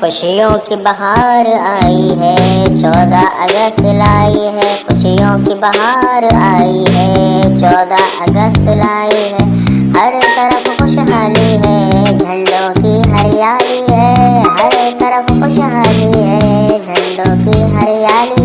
खुशियों की बहार आई है, 14 अगस्त लाई है। खुशियों की बहार आई है, 14 अगस्त लाई है। हर तरफ खुशहाली है, झंडों की हरियाली है। हर तरफ खुशहाली है, झंडों की हरियाली